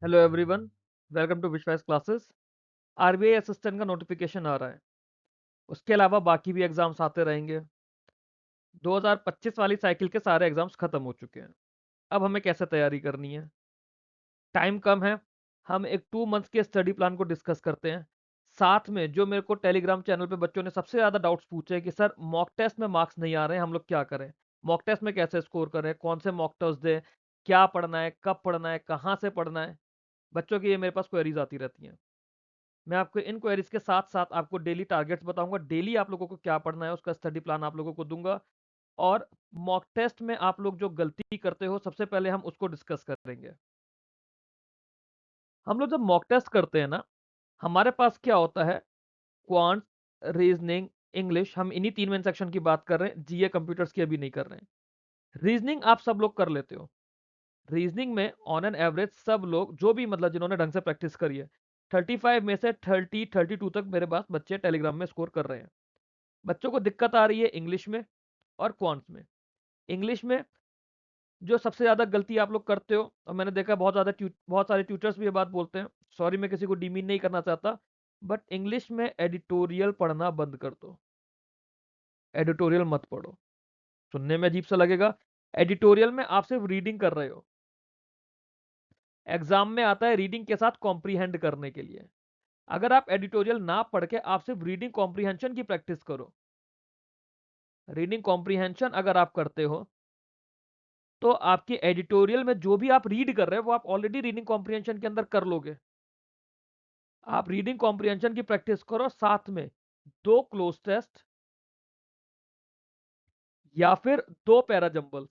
Hello everyone, welcome to विश्वास classes. RBI assistant का notification आ रहा है। उसके अलावा बाकी भी एग्जाम्स आते रहेंगे। 2025 वाली साइकिल के सारे एग्जाम्स खत्म हो चुके हैं। अब हमें कैसे तैयारी करनी है? टाइम कम है। हम एक 2 मंथ्स के स्टडी प्लान को डिस्कस करते हैं। साथ में जो मेरे को टेलीग्राम चैनल पे बच्चों ने सबसे ज़्यादा डाउट्स पूछे हैं कि सर मॉक टेस्ट में मार्क्स नहीं आ रहे हैं, हम लोग क्या करें? मॉक टेस्ट में कैसे स्कोर करें? कौन से मॉक टेस्ट दें? क्या पढ़ना है? कब पढ़ना है? कहाँ से पढ़ना है? बच्चों की ये मेरे पास क्वेरीज आती रहती हैं। मैं आपको इन क्वेरीज के साथ-साथ आपको डेली टारगेट्स बताऊँगा, डेली आप लोगों को क्या पढ़ना है, उसका स्टडी प्लान आप लोगों को दूँगा और मॉक टेस्ट में आप लोग जो गलती करते हो, सबसे पहले हम उसको डिस्कस करेंगे। हम लोग जब मॉक टेस्ट करते हैं ना, हमारे पास क्या होता है, क्वांट, रीजनिंग, इंग्लिश, हम इन्हीं 3 मेन सेक्शन की बात कर रहे हैं, जीए कंप्यूटर्स की अभी नहीं कर रहे हैं। रीजनिंग आप सब लोग कर लेते हो। रीजनिंग में ऑन एन एवरेज सब लोग जो भी मतलब जिन्होंने ढंग से प्रैक्टिस करी है, 35 में से 30-32 तक मेरे पास बच्चे टेलीग्राम में स्कोर कर रहे हैं। बच्चों को दिक्कत आ रही है इंग्लिश में और क्वांट्स में। इंग्लिश में जो सबसे ज़्यादा गलती आप लोग करते हो, और मैंने देखा बहुत सारे ट्यूटर्स भी ये बात बोलते हैं, सॉरी मैं किसी को डिमीन नहीं करना चाहता, बट इंग्लिश में एडिटोरियल पढ़ना बंद कर दो। एडिटोरियल मत पढ़ो। सुनने में अजीब सा लगेगा। एडिटोरियल में आप सिर्फ रीडिंग कर रहे हो। एग्जाम में आता है रीडिंग के साथ कॉम्प्रीहेंड करने के लिए। अगर आप एडिटोरियल ना पढ़ के आप सिर्फ रीडिंग कॉम्प्रीहेंशन की प्रैक्टिस करो। रीडिंग कॉम्प्रीहेंशन अगर आप करते हो तो आपके एडिटोरियल में जो भी आप रीड कर रहे हो वो आप ऑलरेडी रीडिंग कॉम्प्रिहेंशन के अंदर कर लोगे। आप रीडिंग कॉम्प्रिहेंशन की प्रैक्टिस करो, साथ में 2 क्लोज टेस्ट या फिर 2 पैराजंबल,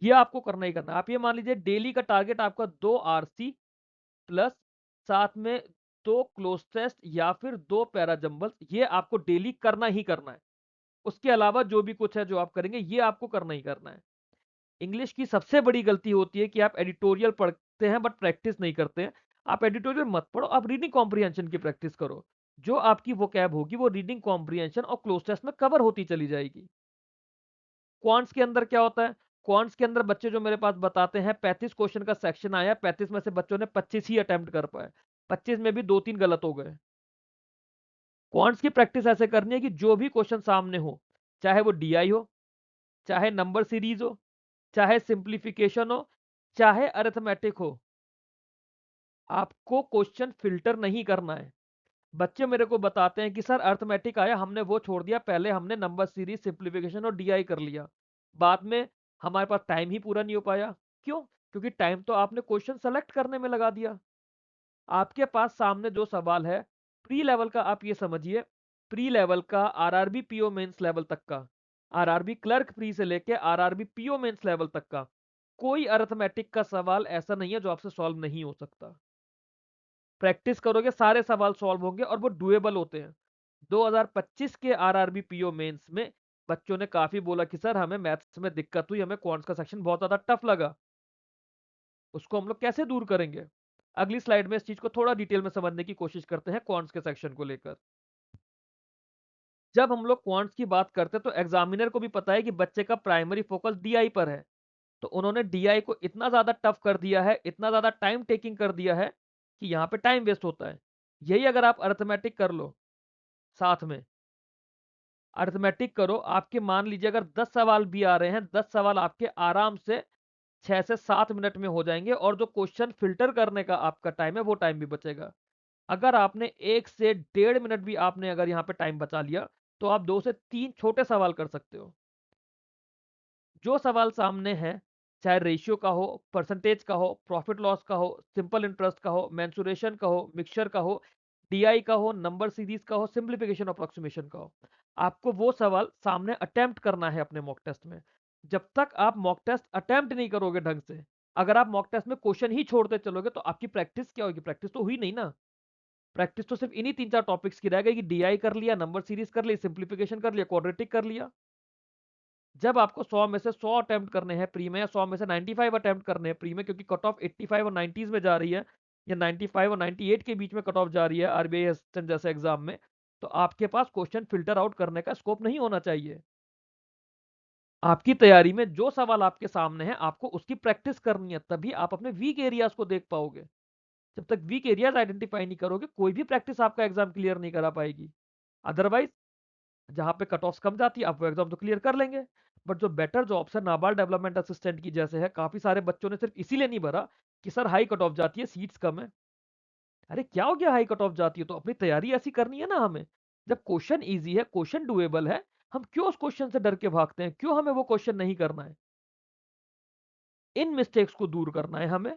ये आपको करना ही करना है। आप ये मान लीजिए डेली का टारगेट आपका 2 आरसी प्लस साथ में 2 क्लोज टेस्ट या फिर 2 पैराजंबल, ये आपको डेली करना ही करना है। उसके अलावा जो भी कुछ है जो आप करेंगे ये आपको करना ही करना है। इंग्लिश की सबसे बड़ी गलती होती है कि आप एडिटोरियल पढ़ते हैं बट प्रैक्टिस नहीं करते हैं। आप एडिटोरियल मत पढ़ो, आप रीडिंग कॉम्प्रिहेंशन की प्रैक्टिस करो। जो आपकी वोकैब होगी वो रीडिंग कॉम्प्रिहेंशन और क्लोज टेस्ट में कवर होती चली जाएगी। क्वांट्स के अंदर क्या होता है? क्वांट्स के अंदर बच्चे जो मेरे पास बताते हैं 35 क्वेश्चन का सेक्शन आया, 35 में से बच्चों ने 25 ही अटेम्प्ट कर पाए, 25 में भी 2-3 गलत हो गए। क्वांट्स की प्रैक्टिस ऐसे करनी है कि जो भी क्वेश्चन सामने हो, चाहे वो डीआई हो, चाहे नंबर सीरीज हो, चाहे सिंप्लीफिकेशन हो, चाहे अरिथमेटिक हो, आपको क्वेश्चन फिल्टर नहीं करना है। बच्चे मेरे को बताते हैं कि सर अरिथमेटिक आया, हमने वो छोड़ दिया, पहले हमने नंबर सीरीज, सिंप्लीफिकेशन और डीआई कर लिया, बाद में हमारे पास टाइम ही पूरा नहीं हो पाया। क्यों? क्योंकि टाइम तो आपने क्वेश्चन सेलेक्ट करने में लगा दिया। आपके पास सामने जो सवाल है, प्री लेवल का आप ये समझिए, प्री लेवल का आरआरबी पीओ मेंस लेवल तक का, आरआरबी क्लर्क प्री से लेके आरआरबी पीओ मेंस लेवल तक का कोई अरिथमेटिक का सवाल ऐसा नहीं है जो आपसे सॉल्व नहीं हो सकता। प्रैक्टिस करोगे सारे सवाल सॉल्व होंगे और वो डुएबल होते हैं। 2025 के आरआरबी पीओ मेंस में बच्चों ने काफी बोला कि सर हमें मैथ्स में दिक्कत हुई, हमें क्वांट्स का सेक्शन बहुत ज्यादा टफ लगा, उसको हम लोग कैसे दूर करेंगे? अगली स्लाइड में इस चीज को थोड़ा डिटेल में समझने की कोशिश करते हैं क्वांट्स के सेक्शन को लेकर। जब हम लोग क्वांट्स की बात करते हैं तो एग्जामिनर को भी पता है कि बच्चे का प्राइमरी फोकस डीआई पर है, तो उन्होंने डीआई को इतना ज्यादा टफ कर दिया है, इतना ज्यादा टाइम टेकिंग कर दिया है कि यहाँ पे टाइम वेस्ट होता है। यही अगर आप अरिथमेटिक कर लो, साथ में अरिथमेटिक करो, आपके मान लीजिए अगर 10 सवाल भी आ रहे हैं, 10 सवाल आपके आराम से 6 से 7 मिनट में हो जाएंगे और जो क्वेश्चन फिल्टर करने का आपका टाइम है वो टाइम भी बचेगा। अगर आपने 1 से 1.5 मिनट भी आपने अगर यहाँ पे टाइम बचा लिया, तो आप 2 से 3 छोटे सवाल कर सकते हो। जो सवाल सामने है, चाहे रेशियो का हो, परसेंटेज का हो, प्रॉफिट लॉस का हो, सिंपल इंटरेस्ट का हो, मेंसुरेशन का हो, मिक्सचर का हो, डीआई का हो, नंबर सीरीज का हो, सिंप्लीफिकेशन अप्रोक्सीमेशन का हो, आपको वो सवाल सामने अटेम्प्ट करना है अपने मॉक टेस्ट में। जब तक आप मॉक टेस्ट अटेम्प्ट नहीं करोगे ढंग से, अगर आप मॉक टेस्ट में क्वेश्चन ही छोड़ते चलोगे तो आपकी प्रैक्टिस क्या होगी? प्रैक्टिस तो हुई नहीं ना। प्रैक्टिस तो सिर्फ इन्हीं 3-4 टॉपिक्स की रह गई कि डीआई कर लिया, नंबर सीरीज कर ली, सिंप्लीफिकेशन कर लिया, क्वाड्रेटिक कर लिया। जब आपको 100 में से 100 अटेम्प्ट करने हैं प्री में, या 100 में से 95 अटेम्प्ट करने हैं प्री में, क्योंकि कट ऑफ 85 और 90s में जा रही है, या 95 और 98 के बीच में कट ऑफ जा रही है आरबीआई असिस्टेंट जैसे एग्जाम में, तो आपके पास क्वेश्चन फिल्टर आउट करने का स्कोप नहीं होना चाहिए। आपकी तैयारी में जो सवाल आपके सामने है आपको उसकी प्रैक्टिस करनी है, तभी आप अपने वीक एरियाज को देख पाओगे। जब तक वीक एरियाज आइडेंटिफाई नहीं करोगे कोई भी प्रैक्टिस आपका एग्जाम क्लियर नहीं करा पाएगी। अदरवाइज जहां पे कट ऑफ कम जाती है आप वो एग्जाम तो क्लियर कर लेंगे। बट जो बेटर जॉब्स है नाबार्ड डेवलपमेंट असिस्टेंट की जैसे है, काफी सारे बच्चों ने सिर्फ इसीलिए नहीं भरा कि सर हाई कट ऑफ जाती है, सीट्स कम है। अरे क्या हो गया, हाई कट ऑफ जाती है तो अपनी तैयारी ऐसी करनी है ना हमें। जब क्वेश्चन ईजी है, क्वेश्चन डुएबल है, हम क्यों उस क्वेश्चन से डर के भागते हैं, क्यों हमें वो क्वेश्चन नहीं करना है। इन मिस्टेक्स को दूर करना है हमें।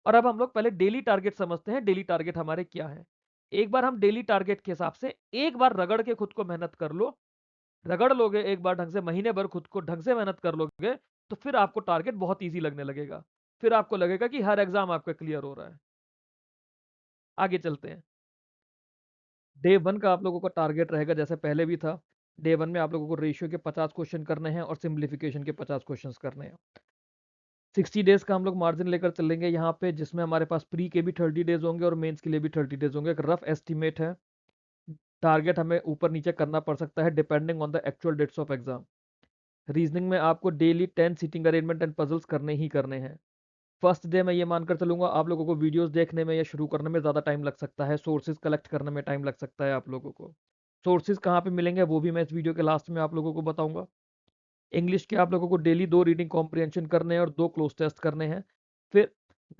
और अब हम लोग पहले डेली टारगेट समझते हैं, डेली टारगेट हमारे क्या है। एक बार हम डेली टारगेट के हिसाब से एक बार रगड़ के खुद को मेहनत कर लो, रगड़ लोगे एक बार ढंग से, महीने भर खुद को ढंग से मेहनत कर लोगे, तो फिर आपको टारगेट बहुत ईजी लगने लगेगा। फिर आपको लगेगा कि हर एग्जाम आपका क्लियर हो रहा है। आगे चलते हैं। डे वन का आप लोगों का टारगेट रहेगा जैसे पहले भी था। डे वन में आप लोगों को रेशियो के 50 क्वेश्चन करने हैं और सिंप्लीफिकेशन के 50 क्वेश्चन करने हैं। 60 डेज का हम लोग मार्जिन लेकर चलेंगे यहाँ पे, जिसमें हमारे पास प्री के भी 30 डेज होंगे और मेंस के लिए भी 30 डेज होंगे। एक रफ एस्टिमेट है, टारगेट हमें ऊपर नीचे करना पड़ सकता है depending on the actual dates of exam. Reasoning में आपको daily 10 seating arrangement and puzzles करने ही करने हैं। फर्स्ट डे मैं ये मानकर चलूंगा आप लोगों को वीडियोस देखने में या शुरू करने में ज़्यादा टाइम लग सकता है, सोर्सेज कलेक्ट करने में टाइम लग सकता है आप लोगों को। सोर्सेज कहाँ पे मिलेंगे वो भी मैं इस वीडियो के लास्ट में आप लोगों को बताऊंगा। इंग्लिश के आप लोगों को डेली 2 रीडिंग कॉम्प्रिहेंशन करने हैं और 2 क्लोज टेस्ट करने हैं। फिर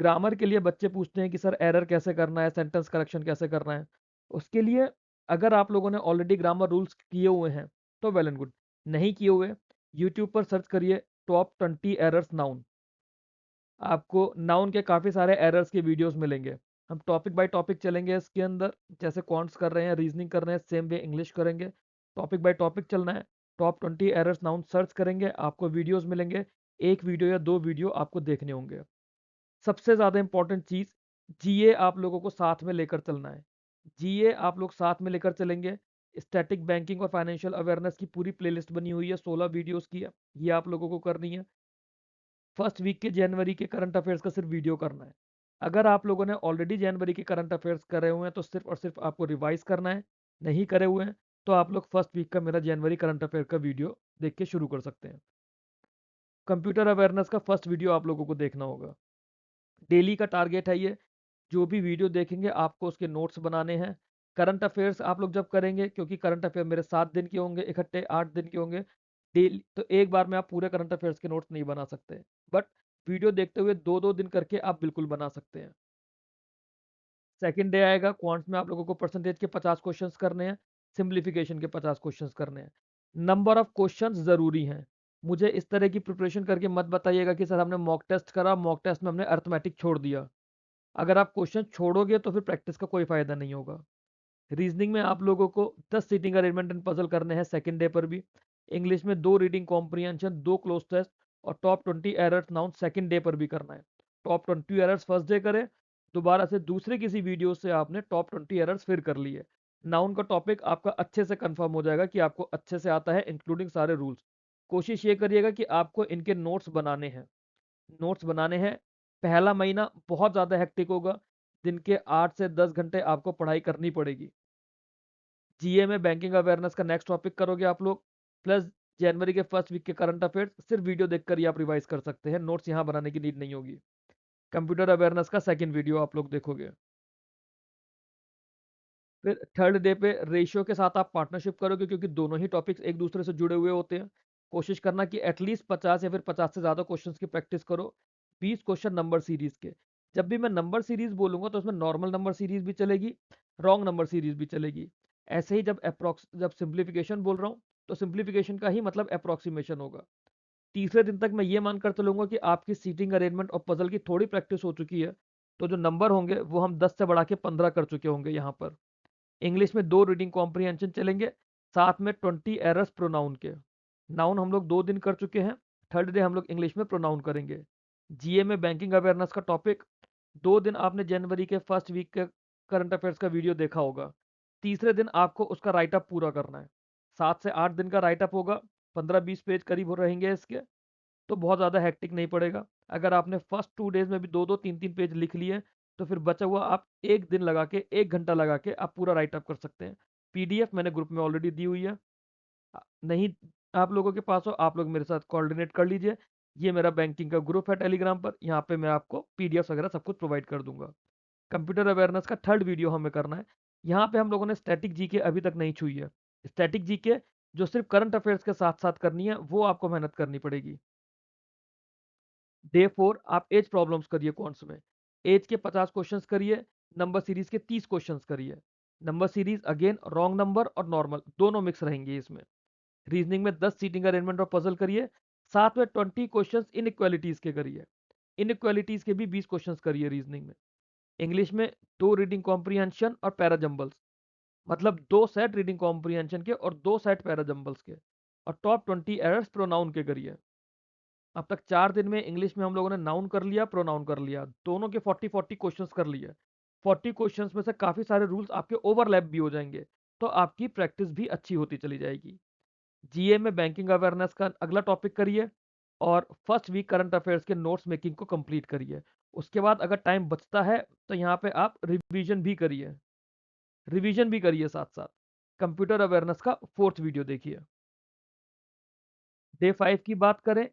ग्रामर के लिए बच्चे पूछते हैं कि सर एरर कैसे करना है, सेंटेंस करेक्शन कैसे करना है। उसके लिए अगर आप लोगों ने ऑलरेडी ग्रामर रूल्स किए हुए हैं तो वेल एंड गुड, नहीं किए हुए यूट्यूब पर सर्च करिए टॉप 20 एरर्स नाउन। आपको नाउन के काफ़ी सारे एरर्स के वीडियोस मिलेंगे। हम टॉपिक बाय टॉपिक चलेंगे इसके अंदर, जैसे क्वांट्स कर रहे हैं, रीजनिंग कर रहे हैं, सेम वे इंग्लिश करेंगे। टॉपिक बाय टॉपिक चलना है। टॉप 20 एरर्स नाउन सर्च करेंगे, आपको वीडियोस मिलेंगे। एक वीडियो या 2 वीडियो आपको देखने होंगे। सबसे ज़्यादा इंपॉर्टेंट चीज़, जीए आप लोगों को साथ में लेकर चलना है। जीए आप लोग साथ में लेकर चलेंगे। स्टैटिक बैंकिंग और फाइनेंशियल अवेयरनेस की पूरी प्लेलिस्ट बनी हुई है, 16 वीडियोस की है, ये आप लोगों को करनी है। फर्स्ट वीक के जनवरी के करंट अफेयर्स का सिर्फ वीडियो करना है। अगर आप लोगों ने ऑलरेडी जनवरी के करंट अफेयर्स करे हुए हैं तो सिर्फ और सिर्फ आपको रिवाइज करना है। नहीं करे हुए हैं तो आप लोग फर्स्ट वीक का मेरा जनवरी करंट अफेयर का वीडियो देख के शुरू कर सकते हैं। कंप्यूटर अवेयरनेस का फर्स्ट वीडियो आप लोगों को देखना होगा। डेली का टारगेट है ये, जो भी वीडियो देखेंगे आपको उसके नोट्स बनाने हैं। करंट अफेयर्स आप लोग जब करेंगे, क्योंकि करंट अफेयर मेरे 7 दिन के होंगे इकट्ठे, 8 दिन के होंगे डेली, तो एक बार में आप पूरे करंट अफेयर्स के नोट्स नहीं बना सकते, बट वीडियो देखते हुए 2-2 दिन करके आप बिल्कुल बना सकते हैं। सेकंड डे आएगा, क्वांट्स में आप लोगों को परसेंटेज के 50 क्वेश्चंस करने हैं, सिंप्लीफिकेशन के 50 क्वेश्चंस करने हैं। नंबर ऑफ क्वेश्चंस ज़रूरी हैं। मुझे इस तरह की प्रिपरेशन करके मत बताइएगा कि सर हमने मॉक टेस्ट करा, मॉक टेस्ट में हमने अर्थमेटिक छोड़ दिया। अगर आप क्वेश्चन छोड़ोगे तो फिर प्रैक्टिस का कोई फायदा नहीं होगा। रीजनिंग में आप लोगों को 10 सीटिंग अरेंजमेंट एंड पजल करने हैं सेकंड डे पर भी। इंग्लिश में 2 रीडिंग कॉम्प्रिहेंशन, 2 क्लोज टेस्ट और top 20 errors noun second day पर भी करना है। टॉप 20 एरर्स फर्स्ट डे करें, दोबारा से दूसरे किसी वीडियो से आपने टॉप 20 एरर्स फिर कर लिए। नाउन का टॉपिक आपका अच्छे से कंफर्म हो जाएगा कि आपको अच्छे से आता है, इंक्लूडिंग सारे रूल्स। कोशिश ये करिएगा कि आपको इनके नोट्स बनाने हैं, नोट्स बनाने हैं। पहला महीना बहुत ज़्यादा हेक्टिक होगा, दिन के 8 से 10 घंटे आपको पढ़ाई करनी पड़ेगी। जीए में बैंकिंग अवेयरनेस का नेक्स्ट टॉपिक करोगे आप लोग, प्लस जनवरी के फर्स्ट वीक के करंट अफेयर्स सिर्फ वीडियो देखकर ही आप रिवाइज कर सकते हैं, नोट्स यहाँ बनाने की नीड नहीं होगी। कंप्यूटर अवेयरनेस का सेकंड वीडियो आप लोग देखोगे। फिर थर्ड डे पे रेशियो के साथ आप पार्टनरशिप करोगे, क्योंकि दोनों ही टॉपिक्स एक दूसरे से जुड़े हुए होते हैं। कोशिश करना कि एटलीस्ट 50 या फिर 50 से ज़्यादा क्वेश्चंस की प्रैक्टिस करो। 20 क्वेश्चन नंबर सीरीज के। जब भी मैं नंबर सीरीज बोलूंगा तो उसमें नॉर्मल नंबर सीरीज भी चलेगी, रॉन्ग नंबर सीरीज भी चलेगी। ऐसे ही जब सिंप्लीफिकेशन बोल रहा हूँ तो सिंप्लीफिकेशन का ही मतलब अप्रोक्सीमेशन होगा। तीसरे दिन तक मैं ये मानकर चलूंगा कि आपकी सीटिंग अरेंजमेंट और पजल की थोड़ी प्रैक्टिस हो चुकी है, तो जो नंबर होंगे वो हम 10 से बढ़ा के 15 कर चुके होंगे यहाँ पर। इंग्लिश में 2 रीडिंग कॉम्प्रिहेंशन चलेंगे, साथ में 20 एरर्स प्रोनाउन के। नाउन हम लोग 2 दिन कर चुके हैं, थर्ड डे हम लोग इंग्लिश में प्रोनाउन करेंगे। जीए में बैंकिंग अवेयरनेस का टॉपिक, 2 दिन आपने जनवरी के फर्स्ट वीक के करंट अफेयर्स का वीडियो देखा होगा। तीसरे दिन आपको उसका राइटअप पूरा करना है। 7 से 8 दिन का राइटअप होगा, 15-20 पेज करीब हो रहेंगे इसके, तो बहुत ज़्यादा हेक्टिक नहीं पड़ेगा। अगर आपने फर्स्ट 2 डेज में भी 2-2 3-3 पेज लिख लिए तो फिर बचा हुआ आप एक दिन लगा के, 1 घंटा लगा के आप पूरा राइट अप कर सकते हैं। पीडीएफ मैंने ग्रुप में ऑलरेडी दी हुई है। नहीं आप लोगों के पास हो, आप लोग मेरे साथ कोऑर्डिनेट कर लीजिए। ये मेरा बैंकिंग का ग्रुप है टेलीग्राम पर, यहाँ पे मैं आपको पीडीएफ वगैरह सब कुछ प्रोवाइड कर दूंगा। कंप्यूटर अवेयरनेस का थर्ड वीडियो हमें करना है। यहाँ पे हम लोगों ने स्टैटिक जीके अभी तक नहीं छुई है। स्टैटिक जीके जो सिर्फ करंट अफेयर्स के साथ साथ करनी है, वो आपको मेहनत करनी पड़ेगी। डे 4 आप एज प्रॉब्लम्स करिए कौन में। एज के 50 क्वेश्चंस करिए, नंबर सीरीज के 30 क्वेश्चंस करिए। Number series again wrong number और नॉर्मल दोनों मिक्स रहेंगे इसमें। रीजनिंग में 10 सीटिंग अरेंजमेंट और पजल करिए, साथ में 20 क्वेश्चंस इनइक्वालिटीज के करिए। इनइक्वालिटीज के भी 20 क्वेश्चंस करिए रीजनिंग में। इंग्लिश में 2 रीडिंग कॉम्प्रीहेंशन और पैराजम्बल्स, मतलब 2 सेट रीडिंग कॉम्प्रीहेंशन के और 2 सेट पैराजम्बल्स के, और टॉप 20 एरर्स प्रोनाउन के करिए। अब तक 4 दिन में इंग्लिश में हम लोगों ने नाउन कर लिया, प्रोनाउन कर लिया, दोनों के 40 क्वेश्चंस कर लिए। 40 क्वेश्चंस में से काफी सारे रूल्स आपके ओवरलैप भी हो जाएंगे, तो आपकी प्रैक्टिस भी अच्छी होती चली जाएगी। जीए में बैंकिंग अवेयरनेस का अगला टॉपिक करिए, और फर्स्ट वीक करंट अफेयर्स के नोट्स मेकिंग को कंप्लीट करिए। उसके बाद अगर टाइम बचता है तो यहाँ पे आप रिवीजन भी करिए साथ साथ। कंप्यूटर अवेयरनेस का फोर्थ वीडियो देखिए। डे 5 की बात करें,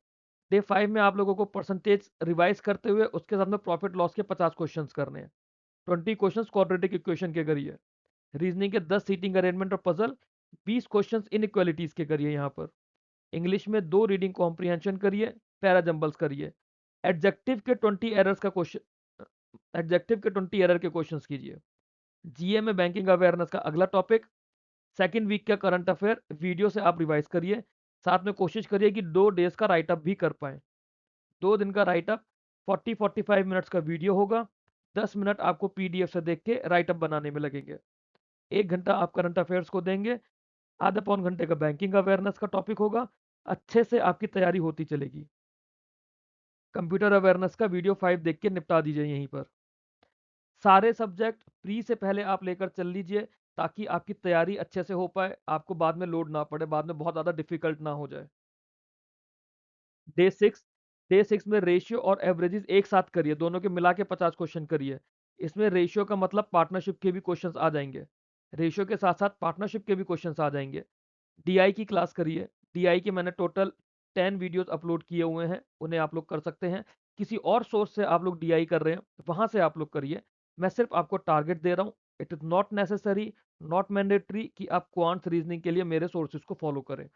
डे 5 में आप लोगों को परसेंटेज रिवाइज करते हुए उसके साथ में प्रॉफिट लॉस के 50 क्वेश्चंस करने हैं। 20 क्वेश्चंस क्वाड्रेटिक इक्वेशन के करिए। रीजनिंग के 10 सीटिंग अरेंजमेंट और पजल, 20 क्वेश्चंस इनइक्वालिटीज के करिए यहाँ पर। इंग्लिश में 2 रीडिंग कॉम्प्रीहेंशन करिए, पैराजम्बल्स करिए। एडजेक्टिव के 20 एरर्स का क्वेश्चन, एडजेक्टिव के 20 एरर के क्वेश्चंस कीजिए। जीए में बैंकिंग अवेयरनेस का अगला टॉपिक, सेकंड वीक का करंट अफेयर वीडियो से आप रिवाइज करिए। साथ में कोशिश करिए कि 2 डेज का राइट अप भी कर पाए। 2 दिन का राइट अप 40-45 मिनट्स का वीडियो होगा। 10 मिनट आपको पीडीएफ से देख के राइट अप बनाने में लगेंगे। 1 घंटा आप करंट अफेयर्स को देंगे। आधा पौन घंटे का बैंकिंग अवेयरनेस का टॉपिक होगा। अच्छे से आपकी तैयारी होती चलेगी। कंप्यूटर अवेयरनेस का वीडियो 5 देख के निपटा दीजिए यहीं पर। सारे सब्जेक्ट प्री से पहले आप लेकर चल लीजिए, ताकि आपकी तैयारी अच्छे से हो पाए, आपको बाद में लोड ना पड़े, बाद में बहुत ज़्यादा डिफिकल्ट ना हो जाए। डे 6, डे 6 में रेशियो और एवरेजेस एक साथ करिए, दोनों के मिला के 50 क्वेश्चन करिए। इसमें रेशियो का मतलब पार्टनरशिप के भी क्वेश्चंस आ जाएंगे, रेशियो के साथ साथ पार्टनरशिप के भी क्वेश्चंस आ जाएंगे। डीआई की क्लास करिए। डीआई के मैंने टोटल 10 वीडियोस अपलोड किए हुए हैं, उन्हें आप लोग कर सकते हैं। किसी और सोर्स से आप लोग डीआई कर रहे हैं, वहां से आप लोग करिए। मैं सिर्फ आपको टारगेट दे रहा हूँ। It is not necessary, not mandatory कि आप क्वांट्स रीजनिंग के लिए मेरे सोर्सेज को फॉलो करें।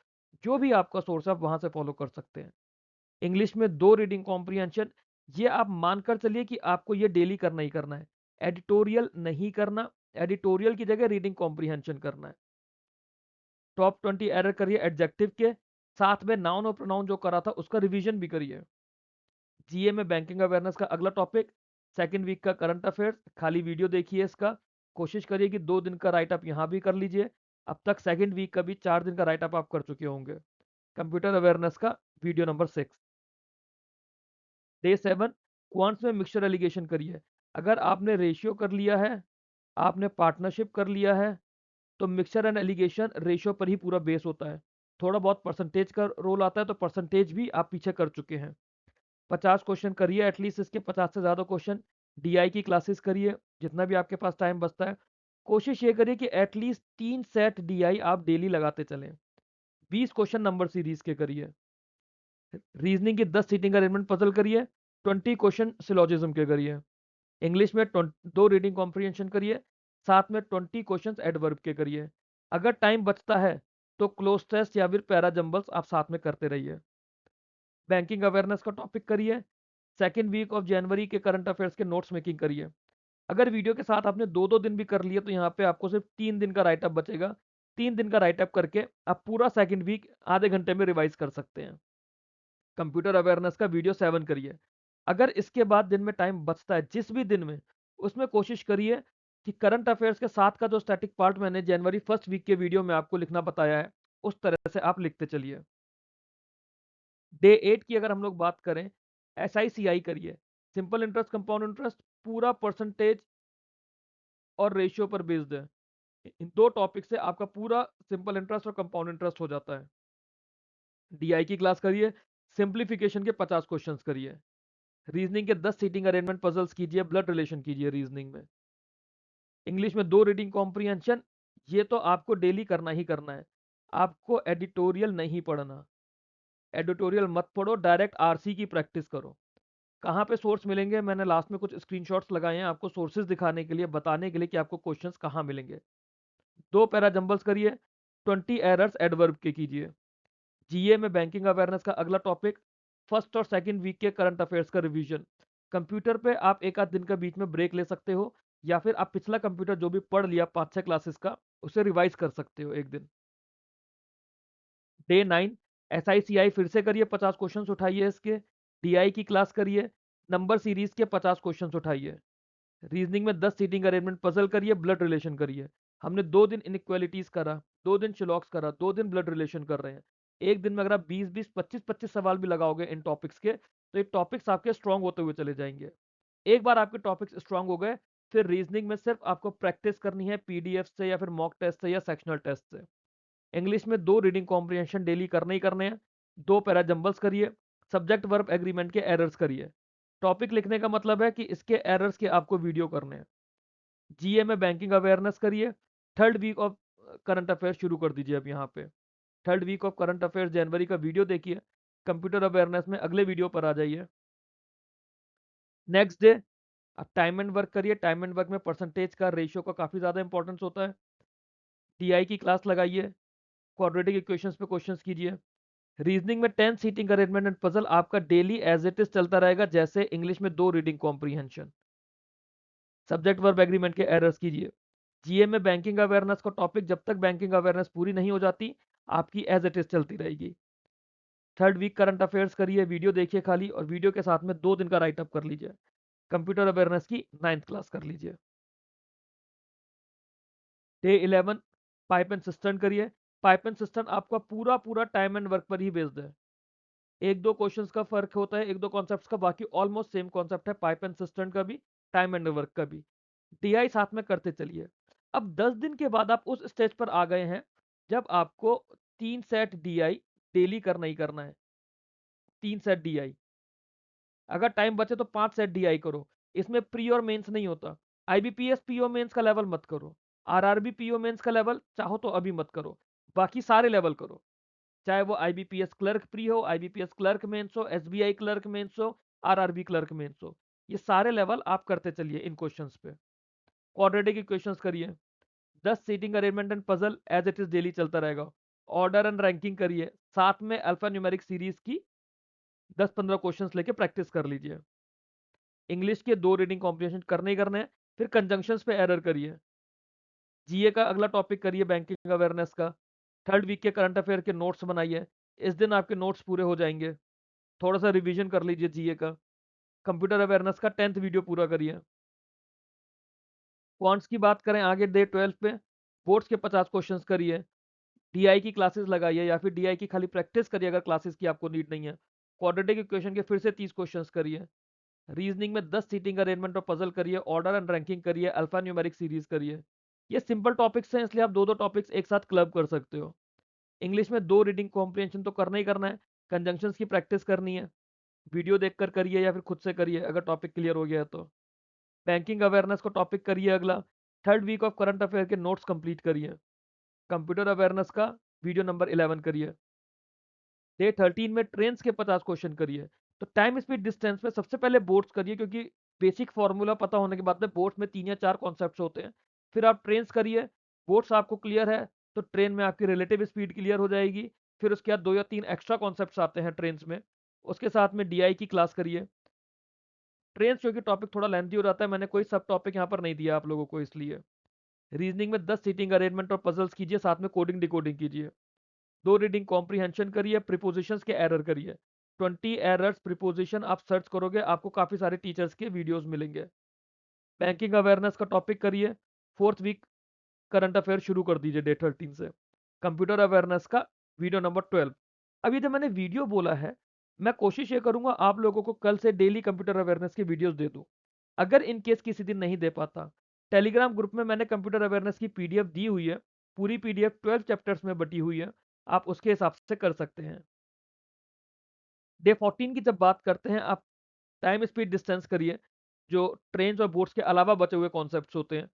जो भी आपका सोर्स है आप वहां से फॉलो कर सकते हैं। इंग्लिश में 2 रीडिंग कॉम्प्रीहेंशन, ये आप मानकर चलिए कि आपको ये डेली करना ही करना है। एडिटोरियल नहीं करना, एडिटोरियल की जगह रीडिंग कॉम्प्रीहेंशन करना है। टॉप 20 एरर करिए एडजेक्टिव के, साथ में नाउन और प्रोनाउन जो करा था उसका रिवीजन भी करिए। जीए में बैंकिंग अवेयरनेस का अगला टॉपिक, सेकंड वीक का करंट अफेयर्स, खाली वीडियो देखिए इसका। कोशिश करिए कि 2 दिन का राइट अप यहाँ भी कर लीजिए। अब तक सेकंड वीक का भी 4 दिन का राइट अप आप कर चुके होंगे। कंप्यूटर अवेयरनेस का वीडियो नंबर 6। डे 7 क्वांट्स में मिक्सचर एलिगेशन करिए। अगर आपने रेशियो कर लिया है, आपने पार्टनरशिप कर लिया है, तो मिक्सचर एंड एलिगेशन रेशियो पर ही पूरा बेस होता है। थोड़ा बहुत परसेंटेज का रोल आता है, तो परसेंटेज भी आप पीछे कर चुके हैं। 50 क्वेश्चन करिए एटलीस्ट, इसके 50 से ज़्यादा क्वेश्चन। डीआई की क्लासेस करिए जितना भी आपके पास टाइम बचता है। कोशिश ये करिए कि एटलीस्ट 3 सेट डीआई आप डेली लगाते चलें। 20 क्वेश्चन नंबर सीरीज के करिए। रीजनिंग की 10 सीटिंग अरेंजमेंट पजल करिए। 20 क्वेश्चन सिलोजिज्म के करिए। इंग्लिश में 2 रीडिंग कॉम्प्रीहेंशन करिए, साथ में 20 क्वेश्चंस एडवर्ब के करिए। अगर टाइम बचता है तो क्लोज टेस्ट या फिर पैराजम्बल्स आप साथ में करते रहिए। बैंकिंग अवेयरनेस का टॉपिक करिए। सेकेंड वीक ऑफ जनवरी के करंट अफेयर्स के नोट्स मेकिंग करिए। अगर वीडियो के साथ आपने 2-2 दिन भी कर लिए तो यहाँ पे आपको सिर्फ 3 दिन का राइटअप बचेगा। 3 दिन का राइटअप करके आप पूरा सेकेंड वीक आधे घंटे में रिवाइज कर सकते हैं। कंप्यूटर अवेयरनेस का वीडियो 7 करिए। अगर इसके बाद दिन में टाइम बचता है जिस भी दिन में, उसमें कोशिश करिए कि करंट अफेयर्स के साथ का जो स्टैटिक पार्ट मैंने जनवरी फर्स्ट वीक के वीडियो में आपको लिखना बताया है, उस तरह से आप लिखते चलिए। डे 8 की अगर हम लोग बात करें, SICI करिए। सिंपल इंटरेस्ट, कंपाउंड इंटरेस्ट, पूरा परसेंटेज और रेशियो पर बेस्ड है। इन 2 टॉपिक से आपका पूरा सिंपल इंटरेस्ट और कंपाउंड इंटरेस्ट हो जाता है। डीआई की क्लास करिए। सिंप्लीफिकेशन के 50 क्वेश्चंस करिए। रीजनिंग के 10 सीटिंग अरेंजमेंट पजल्स कीजिए, ब्लड रिलेशन कीजिए रीजनिंग में। इंग्लिश में 2 रीडिंग कॉम्प्रीहेंशन, ये तो आपको डेली करना ही करना है। आपको एडिटोरियल नहीं पढ़ना, एडिटोरियल मत पढ़ो, डायरेक्ट आरसी की प्रैक्टिस करो। कहाँ पे सोर्स मिलेंगे, मैंने लास्ट में कुछ स्क्रीनशॉट्स लगाए हैं आपको सोर्सेज दिखाने के लिए, बताने के लिए कि आपको क्वेश्चंस कहाँ मिलेंगे। 2 पैरा जंबल्स करिए, 20 एरर्स एडवर्ब के कीजिए। जीए में बैंकिंग अवेयरनेस का अगला टॉपिक, फर्स्ट और सेकंड वीक के करंट अफेयर्स का रिवीजन। कंप्यूटर पे आप एक आध दिन का बीच में ब्रेक ले सकते हो, या फिर आप पिछला कंप्यूटर जो भी पढ़ लिया 5-6 क्लासेस का, उसे रिवाइज कर सकते हो एक दिन। डे 9 SICI फिर से करिए, 50 क्वेश्चंस उठाइए इसके। DI की क्लास करिए, नंबर सीरीज के 50 क्वेश्चंस उठाइए। रीजनिंग में 10 सीटिंग अरेंजमेंट पजल करिए, ब्लड रिलेशन करिए। हमने 2 दिन इनइक्वालिटीज करा, 2 दिन शिलॉक्स करा, 2 दिन ब्लड रिलेशन कर रहे हैं। एक दिन में अगर आप 20-20, 25-25 सवाल भी लगाओगे इन टॉपिक्स के, तो ये टॉपिक्स आपके स्ट्रांग होते हुए चले जाएंगे। एक बार आपके टॉपिक्स स्ट्रांग हो गए, फिर रीजनिंग में सिर्फ आपको प्रैक्टिस करनी है पीडीएफ से, या फिर मॉक टेस्ट से, या सेक्शनल टेस्ट से। इंग्लिश में 2 रीडिंग कॉम्प्रिहेंशन डेली करने ही करने हैं। 2 पैरा जंबल्स करिए, सब्जेक्ट वर्ब एग्रीमेंट के एरर्स करिए। टॉपिक लिखने का मतलब है कि इसके एरर्स के आपको वीडियो करने हैं। जीए में बैंकिंग अवेयरनेस करिए। Third week of current affairs शुरू कर दीजिए अब यहाँ पे। Third week of current affairs जनवरी का वीडियो देखिए। कंप्यूटर अवेयरनेस में अगले वीडियो पर आ जाइए। नेक्स्ट डे आप टाइम एंड वर्क करिए। टाइम एंड वर्क में परसेंटेज का, रेशियो का काफ़ी ज़्यादा इंपॉर्टेंस होता है। टीआई की क्लास लगाइए, क्वाड्रेटिक इक्वेशंस पे क्वेश्चंस कीजिए। रीजनिंग में 10 सीटिंग अरेंजमेंट एंड पजल आपका डेली एज इट इज चलता रहेगा, जैसे इंग्लिश में 2 reading comprehension. Subject verb agreement के एरर्स कीजिए। जीए में बैंकिंग अवेयरनेस का टॉपिक, जब तक बैंकिंग अवेयरनेस पूरी नहीं हो जाती आपकी एज इट इज चलती रहेगी। थर्ड वीक करंट अफेयर्स करिए, वीडियो देखिए खाली, और वीडियो के साथ में 2 दिन का राइट अप कर लीजिए। कंप्यूटर अवेयरनेस की 9th क्लास कर लीजिए। डे 11 पाइप एंड सिस्टम करिए। पाइप एंड सिस्टम आपका पूरा पूरा टाइम एंड वर्क पर ही बेस्ड है। एक दो क्वेश्चंस का फर्क होता है, एक दो कॉन्सेप्ट्स का, बाकी ऑलमोस्ट सेम कॉन्सेप्ट है पाइप एंड सिस्टम का भी, टाइम एंड वर्क का भी। टीआई साथ में करते चलिए। अब 10 दिन के बाद आप उस स्टेज पर आ गए हैं जब आपको 3 सेट डीआई डेली करना ही करना है। 3 सेट डीआई, अगर टाइम बचे तो 5 सेट डीआई करो। इसमें प्री और मेंस नहीं होता। आईबीपीएस पीओ मेंस का लेवल मत करो। आरआरबी पीओ मेंस का लेवल चाहो तो अभी मत करो, बाकी सारे लेवल करो। चाहे वो आईबीपीएस क्लर्क प्री हो, आईबीपीएस क्लर्क मेंस हो, एसबीआई क्लर्क मेंस हो, आरआरबी क्लर्क मेंस हो, ये सारे लेवल आप करते चलिए इन क्वेश्चंस पे। क्वाड्रेटिक इक्वेशंस करिए। 10 seating arrangement and puzzle as it is daily चलता रहेगा। ऑर्डर एंड रैंकिंग करिए, साथ में अल्फा न्यूमेरिक सीरीज की 10-15 क्वेश्चंस लेके प्रैक्टिस कर लीजिए। इंग्लिश के 2 रीडिंग कॉम्प्रिहेंशन करने ही करने हैं। फिर कंजंक्शंस पे एरर करिए। जीए का अगला टॉपिक करिए बैंकिंग अवेयरनेस का। थर्ड वीक के करंट अफेयर के नोट्स बनाइए। इस दिन आपके नोट्स पूरे हो जाएंगे। थोड़ा सा रिवीजन कर लीजिए जीए का। कंप्यूटर अवेयरनेस का 10th वीडियो पूरा करिए। क्वांट्स की बात करें आगे डे 12 पे, बोर्ड्स के 50 क्वेश्चंस करिए। डीआई की क्लासेस लगाइए, या फिर डीआई की खाली प्रैक्टिस करिए अगर क्लासेस की आपको नीड नहीं है। क्वाड्रेटिक इक्वेशन के फिर से 30 क्वेश्चंस करिए। रीजनिंग में 10 सीटिंग अरेंजमेंट और पजल करिए, ऑर्डर एंड रैंकिंग करिए, अल्फा न्यूमेरिक सीरीज करिए। ये सिंपल टॉपिक्स हैं, इसलिए आप दो दो टॉपिक्स एक साथ क्लब कर सकते हो। इंग्लिश में 2 रीडिंग कॉम्प्रिहेंशन तो करना ही करना है। कंजंक्शंस की प्रैक्टिस करनी है, वीडियो देखकर करिए या फिर खुद से करिए अगर टॉपिक क्लियर हो गया है तो। बैंकिंग अवेयरनेस को टॉपिक करिए अगला। Third week of current affair के नोट्स कंप्लीट करिए। कंप्यूटर अवेयरनेस का वीडियो नंबर 11 करिए। डे 13 में ट्रेन्स के 50 क्वेश्चन करिए। तो टाइम स्पीड डिस्टेंस में सबसे पहले बोर्ड्स करिए, क्योंकि बेसिक फार्मूला पता होने के बाद में बोर्ड्स में 3 या 4 कॉन्सेप्ट्स होते हैं। फिर आप ट्रेन्स करिए। बोर्ड्स आपको क्लियर है तो ट्रेन में आपकी रिलेटिव स्पीड क्लियर हो जाएगी। फिर उसके बाद 2 या 3 एक्स्ट्रा कॉन्सेप्ट्स आते हैं ट्रेन्स में, उसके साथ में डीआई की क्लास करिए। ट्रेन्स क्योंकि टॉपिक थोड़ा लेंथी हो जाता है, मैंने कोई सब टॉपिक यहाँ पर नहीं दिया आप लोगों को इसलिए। रीजनिंग में 10 सीटिंग अरेंजमेंट और पजल्स कीजिए, साथ में कोडिंग डिकोडिंग कीजिए। 2 रीडिंग कॉम्प्रीहेंशन करिए, प्रीपोजिशंस के एरर करिए। 20 एरर्स प्रीपोजिशन आप सर्च करोगे आपको काफ़ी सारे टीचर्स के वीडियोस मिलेंगे। बैंकिंग अवेयरनेस का टॉपिक करिए। फोर्थ वीक करंट अफेयर शुरू कर दीजिए डे 13 से। कंप्यूटर अवेयरनेस का वीडियो नंबर 12। अब ये जो मैंने वीडियो बोला है, मैं कोशिश ये करूंगा आप लोगों को कल से डेली कंप्यूटर अवेयरनेस की वीडियोस दे दूं। अगर इन केस किसी दिन नहीं दे पाता, टेलीग्राम ग्रुप में मैंने कंप्यूटर अवेयरनेस की पीडीएफ दी हुई है। पूरी पीडीएफ 12 चैप्टर्स में बटी हुई है, आप उसके हिसाब से कर सकते हैं। डे 14 की जब बात करते हैं, आप टाइम स्पीड डिस्टेंस करिए, जो ट्रेन और बोट्स के अलावा बचे हुए कॉन्सेप्ट्स होते हैं।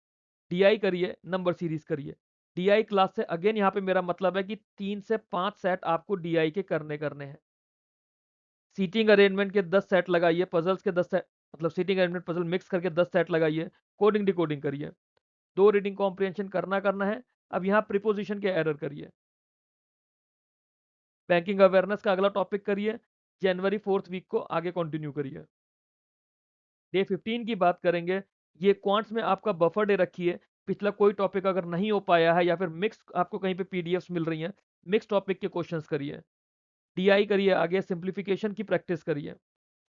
डीआई करिए, नंबर सीरीज करिए। DI क्लास से अगेन यहाँ पे मेरा मतलब है कि 3 से 5 सेट आपको DI के करने हैं। सीटिंग अरेंजमेंट के 10 सेट लगाइए, पजल्स के 10 सेट, मतलब सीटिंग अरेंजमेंट पजल मिक्स करके 10 सेट लगाइए, कोडिंग डिकोडिंग करिए। 2 रीडिंग कॉम्प्रिहेंशन करना है। अब यहाँ प्रीपोजिशन के एरर करिए। बैंकिंग अवेयरनेस का अगला टॉपिक करिए। जनवरी 4th वीक को आगे कंटिन्यू करिए। डे 15 की बात करेंगे। ये क्वांट्स में आपका बफर डे रखिए। पिछला कोई टॉपिक अगर नहीं हो पाया है या फिर मिक्स आपको कहीं पे पीडीएफ्स मिल रही हैं, मिक्स टॉपिक के क्वेश्चंस करिए। डीआई करिए, आगे सिंप्लीफिकेशन की प्रैक्टिस करिए।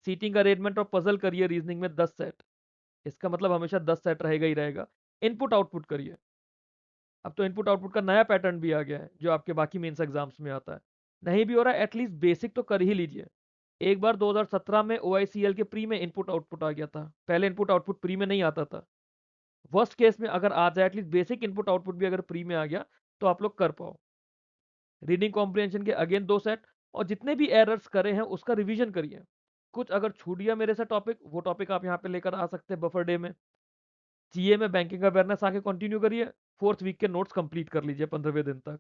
सीटिंग अरेंजमेंट और पजल करिए रीजनिंग में 10 सेट। इसका मतलब हमेशा 10 सेट रहेगा ही रहेगा। इनपुट आउटपुट करिए। अब तो इनपुट आउटपुट का नया पैटर्न भी आ गया है जो आपके बाकी मेंस एग्जाम्स में आता है। नहीं भी हो रहा है, एटलीस्ट बेसिक तो कर ही लीजिए। एक बार 2017 में OICL के प्री में इनपुट आउटपुट आ गया था। पहले इनपुट आउटपुट प्री में नहीं आता था। वर्स्ट केस में अगर आ जाए, एटलीस्ट बेसिक इनपुट आउटपुट भी अगर प्री में आ गया तो आप लोग कर पाओ। रीडिंग कॉम्प्रिहेंशन के अगेन 2 सेट, और जितने भी एरर्स करे हैं उसका रिवीजन करिए। कुछ अगर छूट गया मेरे से टॉपिक, वो टॉपिक आप यहाँ पे लेकर आ सकते हैं बफर डे में। जीए में बैंकिंग अवेयरनेस आके कंटिन्यू करिए। 4th वीक के नोट्स कंप्लीट कर लीजिए 15वें दिन तक।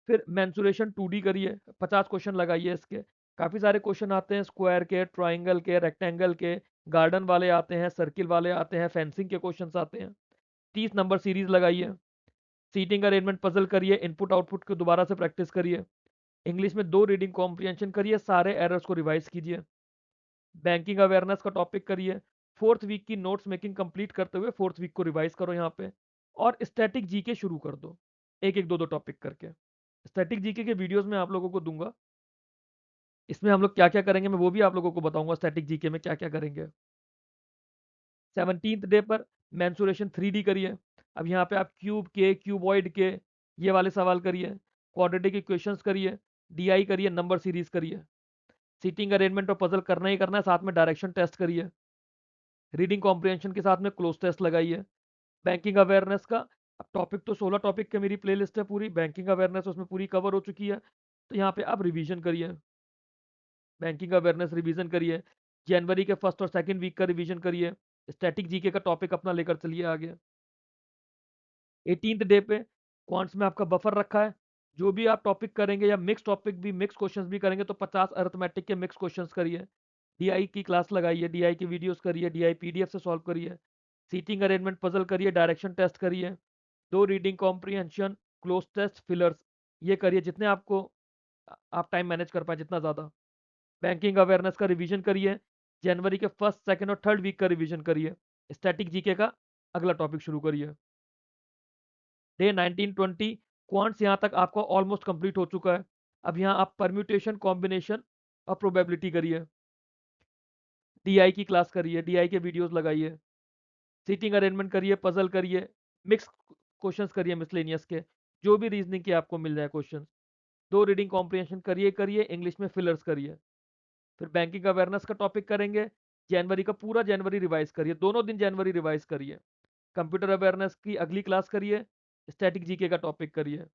फिर मेंसुरेशन 2D करिए, 50 क्वेश्चन लगाइए इसके। काफ़ी सारे क्वेश्चन आते हैं, स्क्वायर के, ट्राइंगल के, रेक्टेंगल के, गार्डन वाले आते हैं, सर्किल वाले आते हैं, फेंसिंग के क्वेश्चंस आते हैं। 30 नंबर सीरीज लगाइए। सीटिंग अरेंजमेंट पजल करिए, इनपुट आउटपुट को दोबारा से प्रैक्टिस करिए। इंग्लिश में 2 रीडिंग कॉम्प्रिहेंशन करिए, सारे एरर्स को रिवाइज कीजिए। बैंकिंग अवेयरनेस का टॉपिक करिए। 4th वीक की नोट्स मेकिंग कंप्लीट करते हुए 4th वीक को रिवाइज करो यहाँ पे। और स्टैटिक जीके शुरू कर दो, एक एक दो दो टॉपिक करके। स्टैटिक जीके के वीडियोस में आप लोगों को दूंगा। इसमें हम लोग क्या क्या करेंगे मैं वो भी आप लोगों को बताऊंगा, स्टैटिक जीके में क्या क्या करेंगे। 17th डे पर मेंसुरेशन 3D करिए। अब यहाँ पे आप क्यूब के, क्यूबॉइड के, ये वाले सवाल करिए। क्वाड्रेटिक इक्वेशंस करिए। डीआई करिए, नंबर सीरीज करिए। सीटिंग अरेंजमेंट और पजल करना ही करना है, साथ में डायरेक्शन टेस्ट करिए। रीडिंग कॉम्प्रिहेंशन के साथ में क्लोज टेस्ट लगाइए। बैंकिंग अवेयरनेस का अब टॉपिक तो 16 टॉपिक के मेरी प्लेलिस्ट है पूरी, बैंकिंग अवेयरनेस उसमें पूरी कवर हो चुकी है। तो यहाँ पे आप रिवीजन करिए। बैंकिंग अवेयरनेस रिवीजन करिए। जनवरी के 1st और 2nd वीक का रिवीजन करिए। स्टैटिक जीके का टॉपिक अपना लेकर चलिए आगे। 18th डे पे क्वांट्स में आपका बफर रखा है। जो भी आप टॉपिक करेंगे या मिक्स टॉपिक भी, मिक्स क्वेश्चंस भी करेंगे तो 50 अरिथमेटिक के मिक्स क्वेश्चंस करिए। डीआई की क्लास लगाइए, डीआई की वीडियोस करिए, डीआई पीडीएफ से सॉल्व करिए। सीटिंग अरेंजमेंट पजल करिए, डायरेक्शन टेस्ट करिए। 2 reading comprehension, cloze test, fillers, ये करिए जितने आपको आप टाइम मैनेज कर पाए जितना ज़्यादा। बैंकिंग अवेयरनेस का रिवीजन करिए। जनवरी के 1st, 2nd और 3rd वीक का रिवीजन करिए। स्टैटिक जीके का अगला टॉपिक शुरू करिए। डे 19-20 क्वांट्स यहाँ तक आपका ऑलमोस्ट कंप्लीट हो चुका है। अब यहाँ आप परम्यूटेशन, कॉम्बिनेशन और प्रोबेबिलिटी करिए। डीआई की क्लास करिए, डीआई के वीडियोस लगाइए। सीटिंग अरेंजमेंट करिए, पजल करिए, मिक्स क्वेश्चंस करिए मिसलेनियस के, जो भी रीजनिंग के आपको मिल जाए क्वेश्चन। 2 रीडिंग कॉम्प्रिहेंशन करिए, इंग्लिश में फिलर्स करिए। फिर बैंकिंग अवेयरनेस का टॉपिक करेंगे। जनवरी का पूरा जनवरी रिवाइज करिए, दोनों दिन जनवरी रिवाइज करिए। कंप्यूटर अवेयरनेस की अगली क्लास करिए। स्टैटिक जीके का टॉपिक करिए।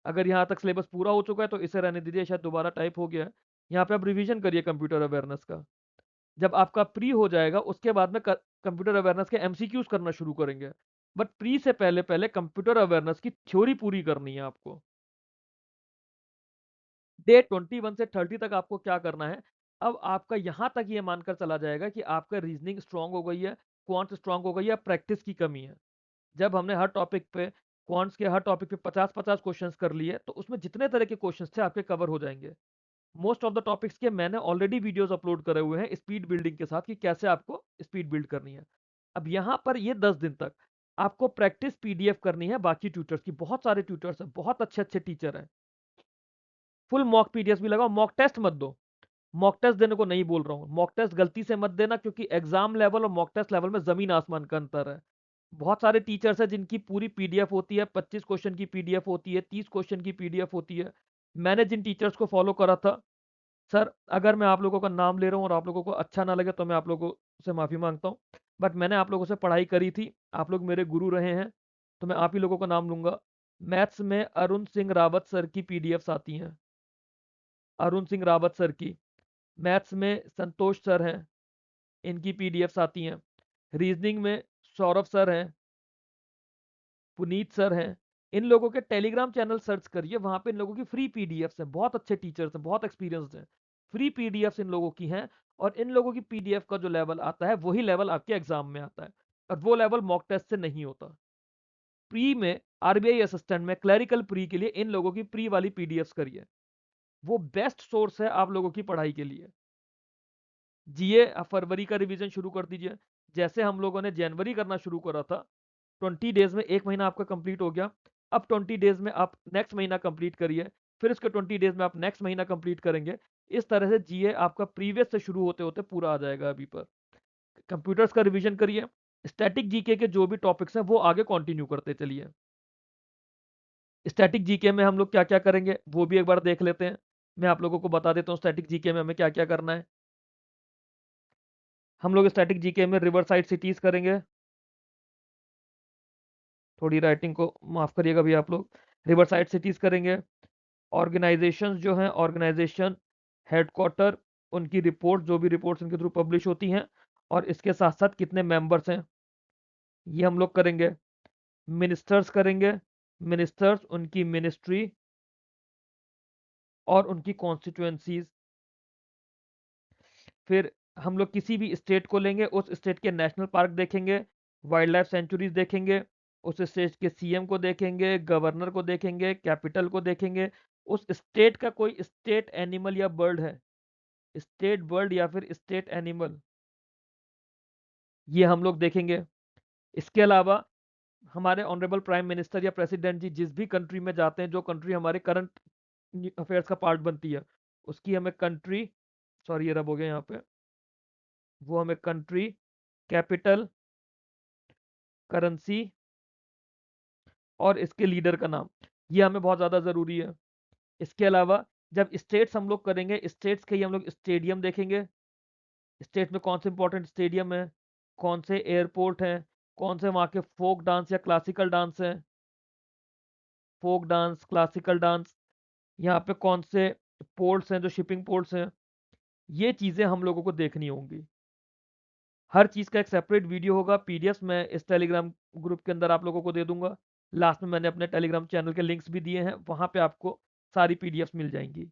अगर यहाँ तक सिलेबस पूरा हो चुका है तो इसे रहने दीजिए, शायद दोबारा टाइप हो गया है। यहाँ पे आप रिवीजन करिए कंप्यूटर अवेयरनेस का। जब आपका प्री हो जाएगा उसके बाद में कंप्यूटर अवेयरनेस के एमसीक्यूज करना शुरू करेंगे। बट प्री से पहले पहले कंप्यूटर अवेयरनेस की थ्योरी पूरी करनी है आपको। डे 21 से 30 तक आपको क्या करना है। अब आपका यहां तक ये मानकर चला जाएगा कि आपका रीजनिंग स्ट्रांग हो गई है, क्वांट स्ट्रांग हो गई है, प्रैक्टिस की कमी है। जब हमने हर टॉपिक पे, क्वांट्स के हर टॉपिक पे 50-50 क्वेश्चंस कर लिए तो उसमें जितने तरह के क्वेश्चंस थे आपके कवर हो जाएंगे। मोस्ट ऑफ द टॉपिक्स के मैंने ऑलरेडी वीडियोस अपलोड करे हुए हैं स्पीड बिल्डिंग के साथ कि कैसे आपको स्पीड बिल्ड करनी है। अब यहाँ पर ये 10 दिन तक आपको प्रैक्टिस पीडीएफ करनी है बाकी ट्यूटर्स की। बहुत सारे ट्यूटर्स हैं, बहुत अच्छे अच्छे टीचर हैं। फुल मॉक पीडीएफ भी लगाओ, मॉक टेस्ट मत दो। मॉक टेस्ट देने को नहीं बोल रहा हूँ, मॉक टेस्ट गलती से मत देना, क्योंकि एग्जाम लेवल और मॉक टेस्ट लेवल में जमीन आसमान का अंतर है। बहुत सारे टीचर्स हैं जिनकी पूरी पीडीएफ होती है, 25 क्वेश्चन की पीडीएफ होती है, 30 क्वेश्चन की पीडीएफ होती है। मैंने जिन टीचर्स को फॉलो करा था, सर अगर मैं आप लोगों का नाम ले रहा हूँ और आप लोगों को अच्छा ना लगे तो मैं आप लोगों से माफ़ी मांगता हूँ। बट मैंने आप लोगों से पढ़ाई करी थी, आप लोग मेरे गुरु रहे हैं, तो मैं आप ही लोगों का नाम लूंगा। मैथ्स में अरुण सिंह रावत सर की पीडीएफ्स आती हैं, अरुण सिंह रावत सर की। मैथ्स में संतोष सर हैं, इनकी पीडीएफ्स आती हैं। रीजनिंग में सौरभ सर हैं। पुनीत सर हैं, इन लोगों के टेलीग्राम चैनल सर्च करिए, वहां पे इन लोगों की फ्री पीडीएफ्स हैं, बहुत अच्छे टीचर्स हैं, बहुत एक्सपीरियंस्ड हैं, फ्री पीडीएफ्स इन लोगों की हैं। और इन लोगों की पीडीएफ का जो लेवल आता है वही लेवल आपके एग्जाम में आता है, और वो लेवल मॉक टेस्ट से नहीं होता। प्री में, आरबीआई असिस्टेंट में, क्लरिकल प्री के लिए इन लोगों की प्री वाली पीडीएफ्स करिए, वो बेस्ट सोर्स है आप लोगों की पढ़ाई के लिए। जीए फरवरी का रिवीजन शुरू कर दीजिए, जैसे हम लोगों ने जनवरी करना शुरू करा था, 20 डेज में एक महीना आपका कंप्लीट हो गया। अब 20 डेज में आप नेक्स्ट महीना कंप्लीट करिए, फिर उसके 20 डेज में आप नेक्स्ट महीना कंप्लीट करेंगे। इस तरह से जीए आपका प्रीवियस से शुरू होते होते पूरा आ जाएगा। अभी पर कंप्यूटर्स का रिवीजन करिए, स्टैटिक जीके के जो भी टॉपिक्स हैं वो आगे कंटिन्यू करते चलिए। स्टैटिक जीके में हम लोग क्या क्या करेंगे वो भी एक बार देख लेते हैं। मैं आप लोगों को बता देता हूँ स्टैटिक जीके में हमें क्या क्या करना है। हम लोग स्टैटिक जीके में रिवर साइड सिटीज करेंगे, थोड़ी राइटिंग को माफ करिएगा भी आप लोग। रिवर साइड सिटीज करेंगे, ऑर्गेनाइजेशंस जो हैं, ऑर्गेनाइजेशन हेडक्वार्टर, उनकी रिपोर्ट, जो भी रिपोर्ट्स उनके थ्रू पब्लिश होती हैं, और इसके साथ साथ कितने मेंबर्स हैं, ये हम लोग करेंगे। मिनिस्टर्स करेंगे, मिनिस्टर्स, उनकी मिनिस्ट्री और उनकी कॉन्स्टिट्यूएंसीज। फिर हम लोग किसी भी स्टेट को लेंगे, उस स्टेट के नेशनल पार्क देखेंगे, वाइल्ड लाइफ सेंचुरीज देखेंगे, उस स्टेट के सीएम को देखेंगे, गवर्नर को देखेंगे, कैपिटल को देखेंगे, उस स्टेट का कोई स्टेट एनिमल या बर्ड है, स्टेट बर्ड या फिर स्टेट एनिमल, ये हम लोग देखेंगे। इसके अलावा हमारे ऑनरेबल प्राइम मिनिस्टर या प्रेसिडेंट जी जिस भी कंट्री में जाते हैं, जो कंट्री हमारे करंट अफेयर्स का पार्ट बनती है, उसकी हमें कंट्री, सॉरी ये रब हो गया यहाँ पे, वो हमें कंट्री, कैपिटल, करेंसी और इसके लीडर का नाम, ये हमें बहुत ज़्यादा ज़रूरी है। इसके अलावा जब स्टेट्स हम लोग करेंगे, स्टेट्स के ही हम लोग स्टेडियम देखेंगे, स्टेट में कौन से इंपॉर्टेंट स्टेडियम है, कौन से एयरपोर्ट हैं, कौन से वहाँ के फोक डांस या क्लासिकल डांस हैं, फोक डांस, क्लासिकल डांस, यहाँ पे कौन से पोर्ट्स हैं जो शिपिंग पोर्ट्स हैं, ये चीज़ें हम लोगों को देखनी होंगी। हर चीज़ का एक सेपरेट वीडियो होगा, पीडीएफ मैं इस टेलीग्राम ग्रुप के अंदर आप लोगों को दे दूंगा। लास्ट में मैंने अपने टेलीग्राम चैनल के लिंक्स भी दिए हैं, वहां पे आपको सारी पीडीएफ मिल जाएंगी।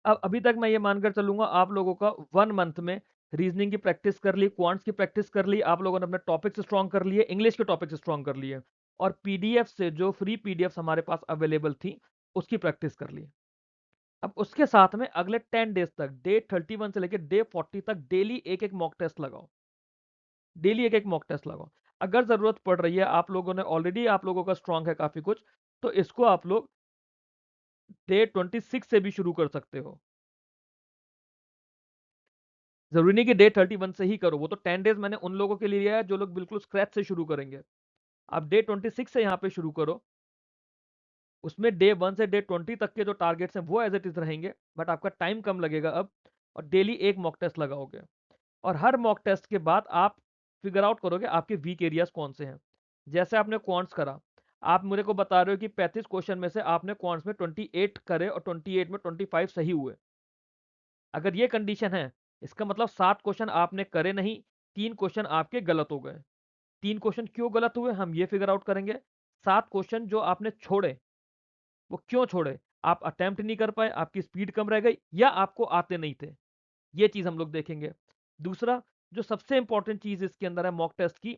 अब अभी तक मैं ये मानकर चलूंगा आप लोगों का 1 मंथ में रीजनिंग की प्रैक्टिस कर ली, क्वांट्स की प्रैक्टिस कर ली, आप लोगों ने अपने टॉपिक्स स्ट्रॉन्ग कर लिए, इंग्लिश के टॉपिक्स स्ट्रॉन्ग कर लिए, और पीडीएफ से जो फ्री पीडीएफ हमारे पास अवेलेबल थी उसकी प्रैक्टिस कर ली। अब उसके साथ में अगले 10 डेज तक, डे 31 से लेकर डे 40 तक डेली एक एक मॉक टेस्ट लगाओ, डेली एक एक मॉक टेस्ट लगाओ। अगर जरूरत पड़ रही है, आप लोगों ने ऑलरेडी, आप लोगों का स्ट्रांग है काफी कुछ, तो इसको आप लोग डे 26 से भी शुरू कर सकते हो। जरूरी नहीं कि डे 31 से ही करो, वो तो 10 डेज मैंने उन लोगों के लिए लिया है जो लोग बिल्कुल स्क्रैच से शुरू करेंगे। आप डे 26 से यहाँ पे शुरू करो, उसमें डे 1 से डे 20 तक के जो टारगेट्स हैं वो एज इट इज रहेंगे, बट आपका टाइम कम लगेगा अब, और डेली एक मॉक टेस्ट लगाओगे। और हर मॉक टेस्ट के बाद आप फिगर आउट करोगे आपके वीक एरियाज कौन से हैं। जैसे आपने क्वांट्स करा, आप मेरे को बता रहे हो कि 35 क्वेश्चन में से आपने क्वांट्स में 28 करे और 28 में 25 सही हुए। अगर ये कंडीशन है, इसका मतलब 7 क्वेश्चन आपने करे नहीं, 3 क्वेश्चन आपके गलत हो गए। 3 क्वेश्चन क्यों गलत हुए हम ये फिगर आउट करेंगे। 7 क्वेश्चन जो आपने छोड़े वो क्यों छोड़े, आप अटेम्प्ट नहीं कर पाए, आपकी स्पीड कम रह गई, या आपको आते नहीं थे, ये चीज हम लोग देखेंगे। दूसरा, जो सबसे इंपॉर्टेंट चीज इसके अंदर है मॉक टेस्ट की,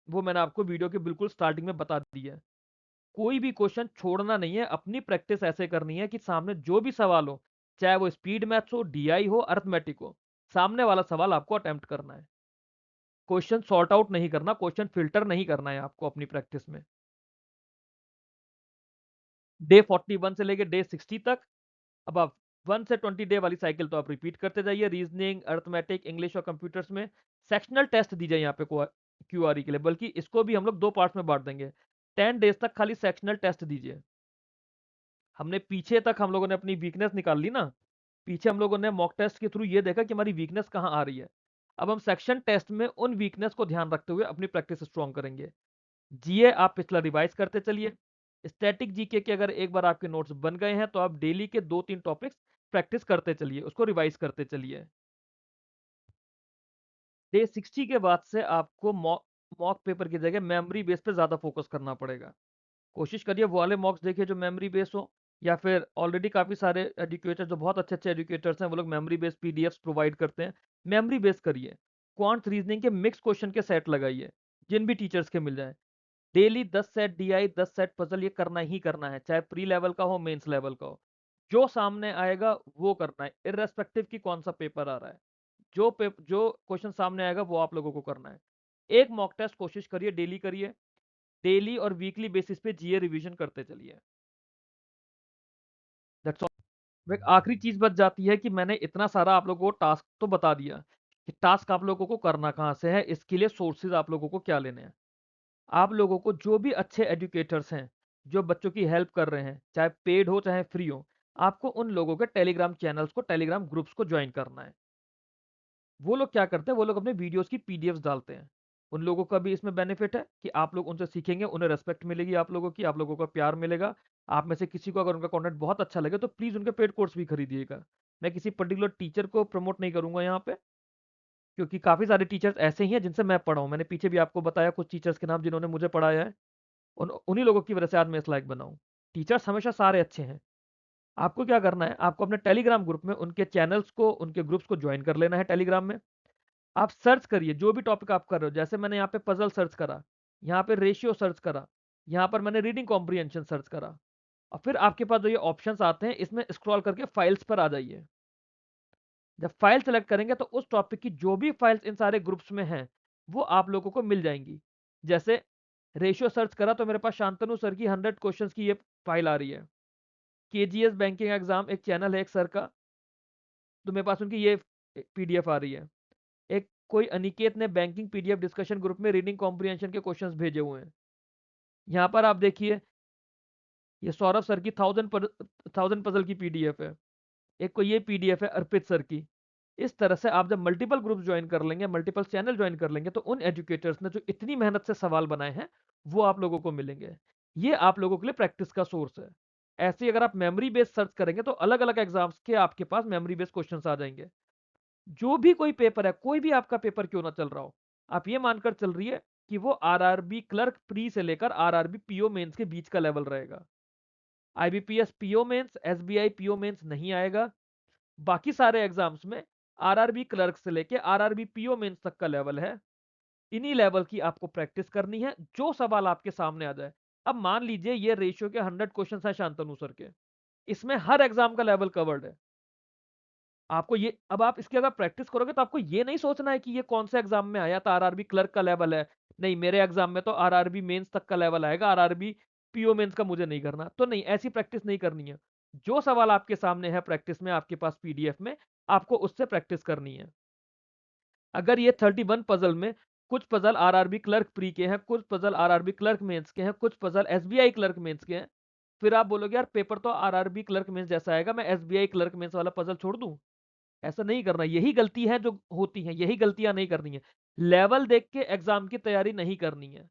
वो मैंने आपको वीडियो के बिल्कुल स्टार्टिंग में बता दी है। कोई भी क्वेश्चन छोड़ना नहीं है, अपनी प्रैक्टिस ऐसे करनी है कि सामने जो भी सवाल हो, चाहे वो स्पीड मैथ्स हो, डीआई हो, अर्थमेटिक हो, सामने वाला सवाल आपको अटेम्प्ट करना है। क्वेश्चन सॉर्ट आउट नहीं करना, क्वेश्चन फिल्टर नहीं करना है आपको अपनी प्रैक्टिस में। डे 41 से लेके डे 60 तक, अब आप 1 से 20 डे वाली साइकिल तो आप रिपीट करते जाइए, रीजनिंग, अर्थमेटिक, इंग्लिश और कंप्यूटर्स में। सेक्शनल टेस्ट दीजिए यहाँ पे क्यूआरई के लिए, बल्कि इसको भी हम लोग 2 पार्ट्स में बांट देंगे। 10 डेज तक खाली सेक्शनल टेस्ट दीजिए। हमने पीछे तक हम लोगों ने अपनी वीकनेस निकाल ली ना, पीछे हम लोगों ने मॉक टेस्ट के थ्रू ये देखा कि हमारी वीकनेस कहाँ आ रही है। अब हम सेक्शन टेस्ट में उन वीकनेस को ध्यान रखते हुए अपनी प्रैक्टिस स्ट्रॉन्ग करेंगे। जीए आप पिछला रिवाइज करते चलिए। स्टैटिक जीके के अगर एक बार आपके नोट्स बन गए हैं तो आप डेली के 2-3 टॉपिक्स प्रैक्टिस करते चलिए, उसको रिवाइज करते चलिए। डे 60 के बाद से आपको मॉक पेपर की जगह मेमोरी बेस पे ज़्यादा फोकस करना पड़ेगा। कोशिश करिए वो वाले मॉक्स देखिए जो मेमोरी बेस हो, या फिर ऑलरेडी काफ़ी सारे एजुकेटर जो बहुत अच्छे-अच्छे एजुकेटर्स हैं, वो लोग मेमोरी बेस्ड पीडीएफ्स प्रोवाइड करते हैं। मेमोरी बेस करिए। क्वांट रीजनिंग के मिक्स क्वेश्चन के सेट लगाइए, जिन भी टीचर्स के मिल जाएँ। Daily 10 set DI, 10 set puzzle ये करना ही करना है, चाहे प्री लेवल का हो, मेंस लेवल का हो। जो सामने आएगा वो करना है, इर्रेस्पेक्टिव कि कौन सा पेपर आ रहा है। जो क्वेश्चन सामने आएगा वो आप लोगों को करना है। एक मॉक टेस्ट कोशिश करिए, डेली करिए। डेली और वीकली बेसिस पे जीए रिवीजन करते चलिए। That's all. एक आखिरी चीज बच जाती है कि मैंने इतना सारा आप लोगों को टास्क तो बता दिया कि टास्क आप लोगों को करना कहाँ से है, इसके लिए सोर्सेज आप लोगों को क्या लेने हैं। आप लोगों को जो भी अच्छे एजुकेटर्स हैं, जो बच्चों की हेल्प कर रहे हैं, चाहे पेड हो चाहे फ्री हो, आपको उन लोगों के टेलीग्राम चैनल्स को, टेलीग्राम ग्रुप्स को ज्वाइन करना है। वो लोग क्या करते हैं, वो लोग अपने वीडियोस की पीडीएफ्स डालते हैं। उन लोगों का भी इसमें बेनिफिट है कि आप लोग उनसे सीखेंगे, उन्हें रिस्पेक्ट मिलेगी, आप लोगों का प्यार मिलेगा। आप में से किसी को अगर उनका कंटेंट बहुत अच्छा लगे तो प्लीज़ उनके पेड कोर्स भी खरीदिएगा। मैं किसी पर्टिकुलर टीचर को प्रमोट नहीं करूंगा यहाँ पे, क्योंकि काफ़ी सारे टीचर्स ऐसे ही हैं जिनसे मैं पढ़ा हूँ। मैंने पीछे भी आपको बताया कुछ टीचर्स के नाम जिन्होंने मुझे पढ़ाया है। उन्हीं लोगों की वजह से आज मैं इस लायक बना हूँ। टीचर्स हमेशा सारे अच्छे हैं। आपको क्या करना है, आपको अपने टेलीग्राम ग्रुप में उनके चैनल्स को, उनके ग्रुप्स को ज्वाइन कर लेना है टेलीग्राम में। आप सर्च करिए जो भी टॉपिक आप कर रहे हो, जैसे मैंने यहाँ पे पजल सर्च करा, यहाँ पे रेशियो सर्च करा, यहाँ पर मैंने रीडिंग कॉम्प्रिहेंशन सर्च करा, और फिर आपके पास जो ये ऑप्शंस आते हैं इसमें स्क्रॉल करके फाइल्स पर आ जाइए। जब फाइल सेलेक्ट करेंगे तो उस टॉपिक की जो भी फाइल्स इन सारे ग्रुप्स में हैं वो आप लोगों को मिल जाएंगी। जैसे रेशियो सर्च करा तो मेरे पास शांतनु सर की 100 क्वेश्चंस की ये फाइल आ रही है। केजीएस बैंकिंग एग्जाम एक चैनल है एक सर का, तो मेरे पास उनकी ये पीडीएफ आ रही है। एक कोई अनिकेत ने बैंकिंग पीडीएफ डिस्कशन ग्रुप में रीडिंग कॉम्प्रिहेंशन के क्वेश्चंस भेजे हुए हैं। यहाँ पर आप देखिए ये सौरभ सर की 1000 पजल की पीडीएफ है। एक को ये पीडीएफ है अर्पित सर की। इस तरह से आप जब मल्टीपल ग्रुप ज्वाइन कर लेंगे, मल्टीपल चैनल ज्वाइन कर लेंगे, तो उन एजुकेटर्स ने जो इतनी मेहनत से सवाल बनाए हैं वो आप लोगों को मिलेंगे। ये आप लोगों के लिए प्रैक्टिस का सोर्स है। ऐसे ही अगर आप मेमोरी बेस्ड सर्च करेंगे तो अलग अलग एग्जाम्स के आपके पास मेमोरी बेस्ड क्वेश्चंस आ जाएंगे। जो भी कोई पेपर है, कोई भी आपका पेपर क्यों ना चल रहा हो, आप ये मानकर चल रही है कि वो आरआरबी क्लर्क प्री से लेकर आरआरबी पीओ मेंस के बीच का लेवल रहेगा। IBPS PO mains, SBI PO mains नहीं आएगा। बाकी सारे एग्जाम्स में आरआरबी क्लर्क से लेकर आरआरबी पीओ मेंस तक का लेवल है। इन्हीं लेवल की आपको प्रैक्टिस करनी है, जो सवाल आपके सामने आ जाए। अब मान लीजिए ये रेशियो के 100 क्वेश्चन है शांतनु सर के, इसमें हर एग्जाम का लेवल कवर्ड है। आपको ये, अब आप इसकी अगर प्रैक्टिस करोगे तो आपको ये नहीं सोचना है कि ये कौन से एग्जाम में आया था, आरआरबी क्लर्क का लेवल है। नहीं, मेरे एग्जाम में तो आरआरबी मेंस तक का लेवल आएगा, आरआरबी पीओ मेंस का मुझे नहीं करना। तो नहीं, ऐसी प्रैक्टिस नहीं करनी है। जो सवाल आपके सामने है प्रैक्टिस में आपके पास पीडीएफ में, आपको उससे प्रैक्टिस करनी है। अगर ये 31 पजल में कुछ पजल आरआरबी क्लर्क प्री के हैं, कुछ पजल आरआरबी क्लर्क मेंस के हैं, कुछ पजल एसबीआई क्लर्क मेंस के हैं, फिर आप बोलोगे यार पेपर तो आरआरबी क्लर्क मेंस जैसा आएगा, मैं एसबीआई क्लर्क मेंस वाला पजल छोड़ दूं। ऐसा नहीं करना। यही गलती है जो होती है, यही गलतियां नहीं करनी है। लेवल देख के एग्जाम की तैयारी नहीं करनी है।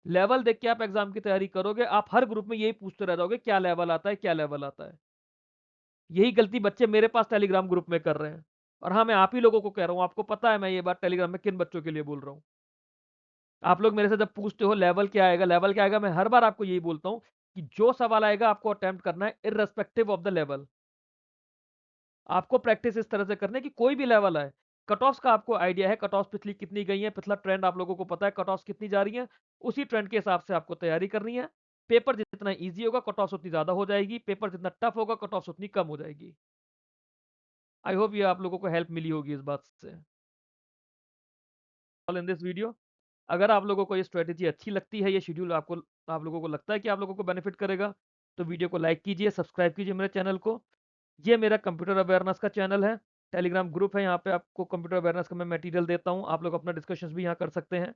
लेवल देख के आप एग्जाम की तैयारी करोगे, आप हर ग्रुप में यही पूछते रह जाओगे क्या लेवल आता है, क्या लेवल आता है। यही गलती बच्चे मेरे पास टेलीग्राम ग्रुप में कर रहे हैं। और हाँ, मैं आप ही लोगों को कह रहा हूँ, आपको पता है मैं ये बात टेलीग्राम में किन बच्चों के लिए बोल रहा हूँ। आप लोग मेरे से जब पूछते हो लेवल क्या आएगा, लेवल क्या आएगा, मैं हर बार आपको यही बोलता हूँ कि जो सवाल आएगा आपको अटेम्प्ट करना है इररेस्पेक्टिव ऑफ द लेवल। आपको प्रैक्टिस इस तरह से करनी है कि कोई भी लेवल आए, कट ऑफ्स का आपको आइडिया है, कट ऑफ पिछली कितनी गई है, पिछला ट्रेंड आप लोगों को पता है, कट ऑफ्स कितनी जा रही है, उसी ट्रेंड के हिसाब से आपको तैयारी करनी है। पेपर जितना ईजी होगा कट ऑफ्स उतनी ज्यादा हो जाएगी, पेपर जितना टफ होगा कट ऑफ्स उतनी कम हो जाएगी। आई होप ये आप लोगों को हेल्प मिली होगी इस बात से। ऑल इन दिस वीडियो, अगर आप लोगों को ये स्ट्रेटेजी अच्छी लगती है, ये शेड्यूल आपको, आप लोगों को लगता है कि आप लोगों को बेनिफिट करेगा, तो वीडियो को लाइक कीजिए, सब्सक्राइब कीजिए मेरे चैनल को। ये मेरा कंप्यूटर अवेयरनेस का चैनल है, टेलीग्राम ग्रुप है, यहाँ पे आपको कंप्यूटर अवेयरनेस का मैं मटेरियल देता हूँ, आप लोग अपना डिस्कशंस भी यहाँ कर सकते हैं।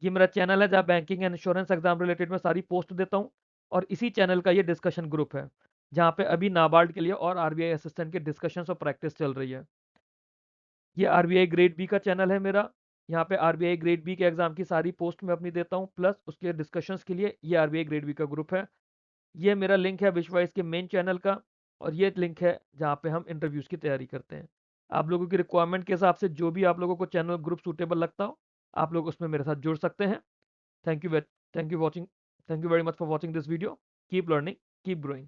ये मेरा चैनल है जहाँ banking and insurance exam related मैं सारी पोस्ट देता हूँ। और इसी चैनल का ये डिस्कशन ग्रुप है जहाँ पे अभी नाबार्ड के लिए और आरबीआई असिस्टेंट के डिस्कशन और प्रैक्टिस चल रही है। ये आरबीआई ग्रेड बी का चैनल है मेरा, यहाँ पे आरबीआई ग्रेड बी के एग्जाम की सारी पोस्ट मैं अपनी देता हूँ, प्लस उसके डिस्कशंस के लिए ये आरबीआई ग्रेड बी का ग्रुप है। ये मेरा लिंक है विश्वाइस के मेन चैनल का, और ये लिंक है जहाँ पे हम इंटरव्यूज़ की तैयारी करते हैं। आप लोगों की रिक्वायरमेंट के हिसाब से जो भी आप लोगों को चैनल ग्रुप सूटेबल लगता हो, आप लोग उसमें मेरे साथ जुड़ सकते हैं। Thank you way thank you very much for watching this video. Keep learning, keep growing.